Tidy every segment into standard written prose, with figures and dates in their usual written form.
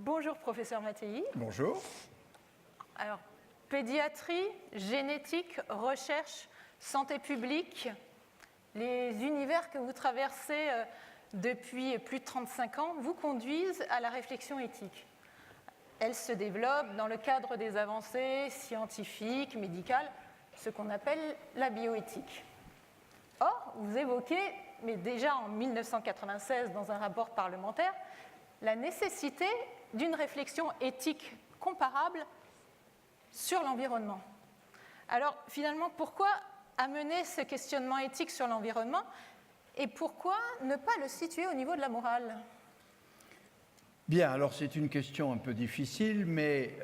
Bonjour, professeur Mattei. Bonjour. Alors, pédiatrie, génétique, recherche, santé publique, les univers que vous traversez depuis plus de 35 ans vous conduisent à la réflexion éthique. Elle se développe dans le cadre des avancées scientifiques, médicales, ce qu'on appelle la bioéthique. Or, vous évoquez, mais déjà en 1996 dans un rapport parlementaire, la nécessité d'une réflexion éthique comparable sur l'environnement. Alors, finalement, pourquoi amener ce questionnement éthique sur l'environnement et pourquoi ne pas le situer au niveau de la morale ? Bien, alors c'est une question un peu difficile, mais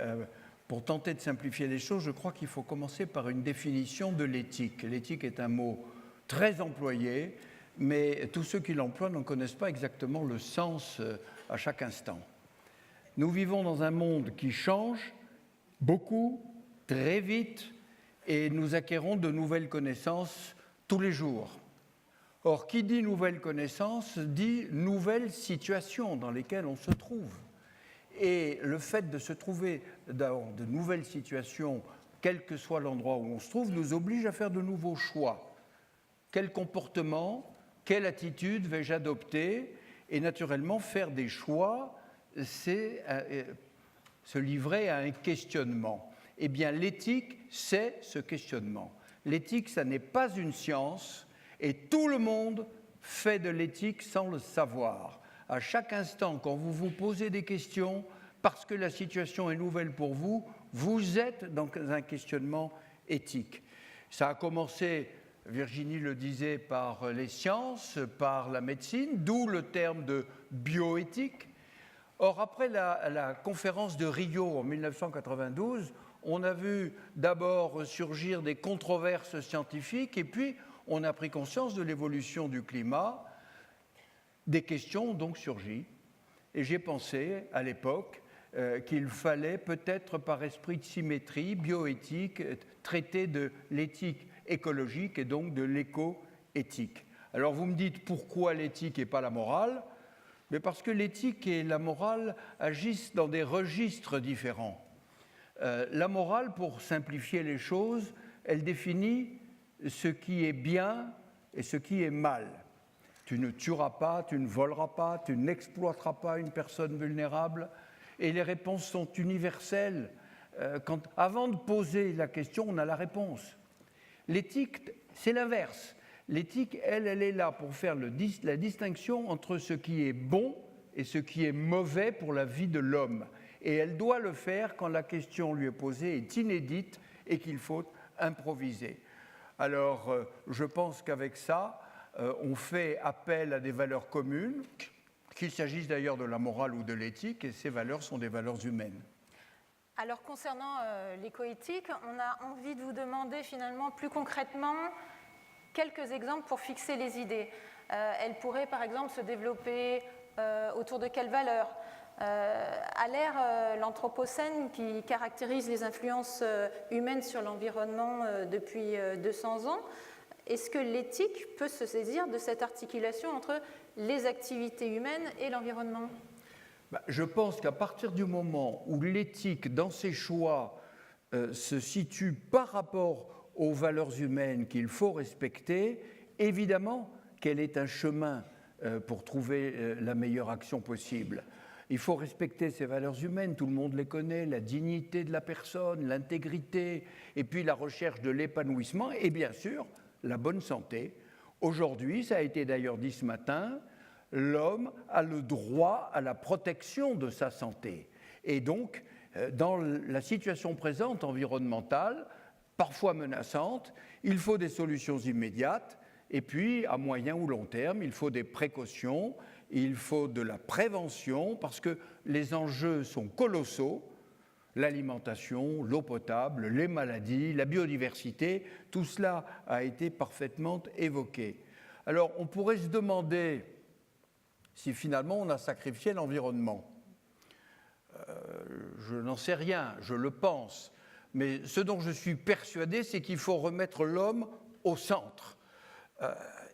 pour tenter de simplifier les choses, je crois qu'il faut commencer par une définition de l'éthique. L'éthique est un mot très employé, mais tous ceux qui l'emploient n'en connaissent pas exactement le sens à chaque instant. Nous vivons dans un monde qui change beaucoup, très vite, et nous acquérons de nouvelles connaissances tous les jours. Or, qui dit nouvelles connaissances dit nouvelles situations dans lesquelles on se trouve. Et le fait de se trouver dans de nouvelles situations, quel que soit l'endroit où on se trouve, nous oblige à faire de nouveaux choix. Quel comportement, quelle attitude vais-je adopter ? Et naturellement, faire des choix, c'est se livrer à un questionnement. Eh bien, l'éthique, c'est ce questionnement. L'éthique, ça n'est pas une science, et tout le monde fait de l'éthique sans le savoir. À chaque instant, quand vous vous posez des questions, parce que la situation est nouvelle pour vous, vous êtes dans un questionnement éthique. Ça a commencé, Virginie le disait, par les sciences, par la médecine, d'où le terme de bioéthique. Or, après la conférence de Rio en 1992, on a vu d'abord surgir des controverses scientifiques et puis on a pris conscience de l'évolution du climat. Des questions ont donc surgi et j'ai pensé à l'époque qu'il fallait peut-être par esprit de symétrie bioéthique traiter de l'éthique écologique et donc de l'éco-éthique. Alors vous me dites pourquoi l'éthique et pas la morale ? Mais parce que l'éthique et la morale agissent dans des registres différents. La morale, pour simplifier les choses, elle définit ce qui est bien et ce qui est mal. Tu ne tueras pas, tu ne voleras pas, tu n'exploiteras pas une personne vulnérable. Et les réponses sont universelles. Avant de poser la question, on a la réponse. L'éthique, c'est l'inverse. L'éthique, elle est là pour faire la distinction entre ce qui est bon et ce qui est mauvais pour la vie de l'homme. Et elle doit le faire quand la question lui est posée est inédite et qu'il faut improviser. Alors, je pense qu'avec ça, on fait appel à des valeurs communes, qu'il s'agisse d'ailleurs de la morale ou de l'éthique, et ces valeurs sont des valeurs humaines. Alors, concernant l'écoéthique, on a envie de vous demander finalement plus concrètement quelques exemples pour fixer les idées. Elle pourrait par exemple se développer autour de quelles valeurs ? À l'ère l'anthropocène qui caractérise les influences humaines sur l'environnement depuis 200 ans, est-ce que l'éthique peut se saisir de cette articulation entre les activités humaines et l'environnement ? Je pense qu'à partir du moment où l'éthique, dans ses choix, se situe par rapport aux valeurs humaines qu'il faut respecter, évidemment qu'elle est un chemin pour trouver la meilleure action possible. Il faut respecter ces valeurs humaines, tout le monde les connaît, la dignité de la personne, l'intégrité, et puis la recherche de l'épanouissement, et bien sûr, la bonne santé. Aujourd'hui, ça a été d'ailleurs dit ce matin, l'homme a le droit à la protection de sa santé. Et donc, dans la situation présente environnementale, parfois menaçante, il faut des solutions immédiates, et puis à moyen ou long terme, il faut des précautions, il faut de la prévention, parce que les enjeux sont colossaux, l'alimentation, l'eau potable, les maladies, la biodiversité, tout cela a été parfaitement évoqué. Alors on pourrait se demander si finalement on a sacrifié l'environnement. Je n'en sais rien, je le pense, mais ce dont je suis persuadé, c'est qu'il faut remettre l'homme au centre.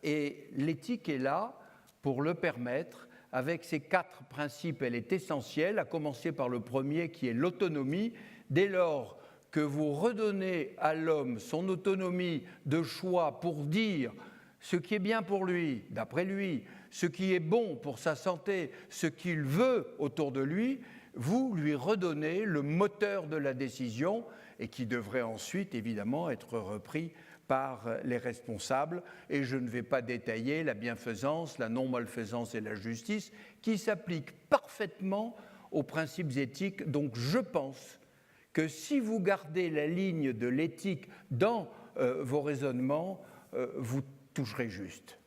Et l'éthique est là pour le permettre avec ces 4 principes, elle est essentielle, à commencer par le premier qui est l'autonomie. Dès lors que vous redonnez à l'homme son autonomie de choix pour dire ce qui est bien pour lui, d'après lui, ce qui est bon pour sa santé, ce qu'il veut autour de lui, vous lui redonnez le moteur de la décision et qui devrait ensuite évidemment être repris par les responsables. Et je ne vais pas détailler la bienfaisance, la non-malfaisance et la justice qui s'appliquent parfaitement aux principes éthiques. Donc je pense que si vous gardez la ligne de l'éthique dans vos raisonnements, vous toucherez juste.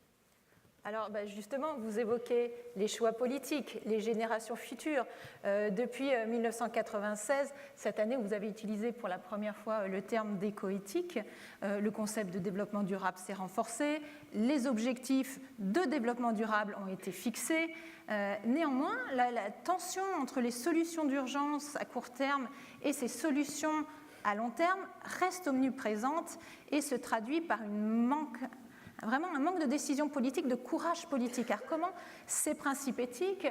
Alors justement, vous évoquez les choix politiques, les générations futures. Depuis 1996, cette année, vous avez utilisé pour la première fois le terme d'écoéthique. Le concept de développement durable s'est renforcé. Les objectifs de développement durable ont été fixés. Néanmoins, la tension entre les solutions d'urgence à court terme et ces solutions à long terme reste omniprésente et se traduit par vraiment un manque de décision politique, de courage politique. Alors comment ces principes éthiques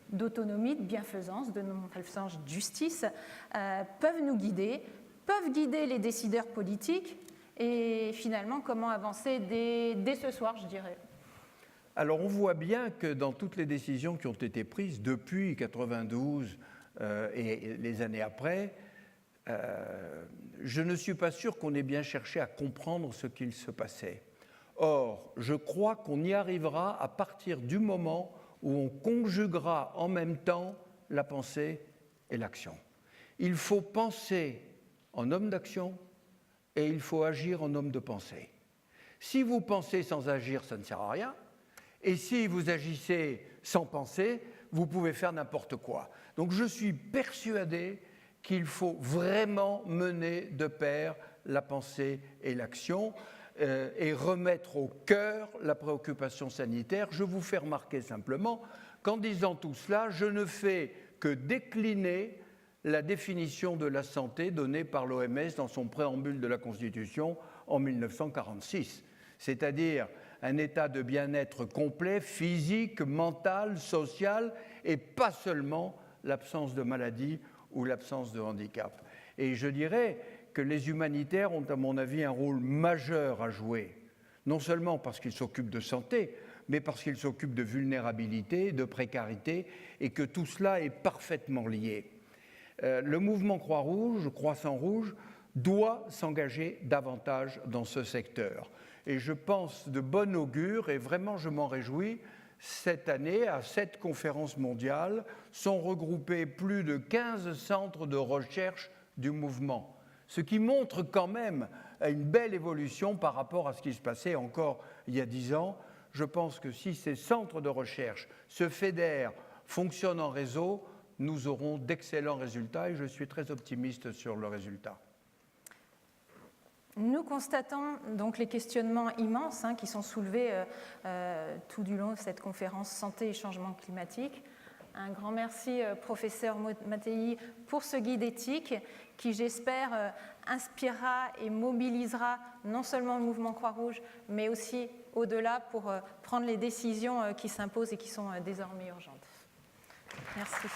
d'autonomie, de bienfaisance, de non-malfaisance, de justice peuvent nous guider, peuvent guider les décideurs politiques et finalement comment avancer dès ce soir, je dirais. Alors on voit bien que dans toutes les décisions qui ont été prises depuis 1992 et les années après, je ne suis pas sûr qu'on ait bien cherché à comprendre ce qu'il se passait. Or, je crois qu'on y arrivera à partir du moment où on conjuguera en même temps la pensée et l'action. Il faut penser en homme d'action et il faut agir en homme de pensée. Si vous pensez sans agir, ça ne sert à rien. Et si vous agissez sans penser, vous pouvez faire n'importe quoi. Donc je suis persuadé qu'il faut vraiment mener de pair la pensée et l'action et remettre au cœur la préoccupation sanitaire. Je vous fais remarquer simplement qu'en disant tout cela, je ne fais que décliner la définition de la santé donnée par l'OMS dans son préambule de la Constitution en 1946, c'est-à-dire un état de bien-être complet, physique, mental, social, et pas seulement l'absence de maladie ou l'absence de handicap. Et je dirais que les humanitaires ont, à mon avis, un rôle majeur à jouer, non seulement parce qu'ils s'occupent de santé, mais parce qu'ils s'occupent de vulnérabilité, de précarité, et que tout cela est parfaitement lié. Le mouvement Croix-Rouge, Croissant-Rouge, doit s'engager davantage dans ce secteur. Et je pense de bon augure, et vraiment je m'en réjouis, cette année, à cette conférence mondiale, sont regroupés plus de 15 centres de recherche du mouvement, ce qui montre quand même une belle évolution par rapport à ce qui se passait encore il y a 10 ans. Je pense que si ces centres de recherche se fédèrent, fonctionnent en réseau, nous aurons d'excellents résultats et je suis très optimiste sur le résultat. Nous constatons donc les questionnements immenses qui sont soulevés tout du long de cette conférence Santé et changement climatique. Un grand merci, professeur Mattei, pour ce guide éthique qui, j'espère, inspirera et mobilisera non seulement le mouvement Croix-Rouge, mais aussi au-delà pour prendre les décisions qui s'imposent et qui sont désormais urgentes. Merci.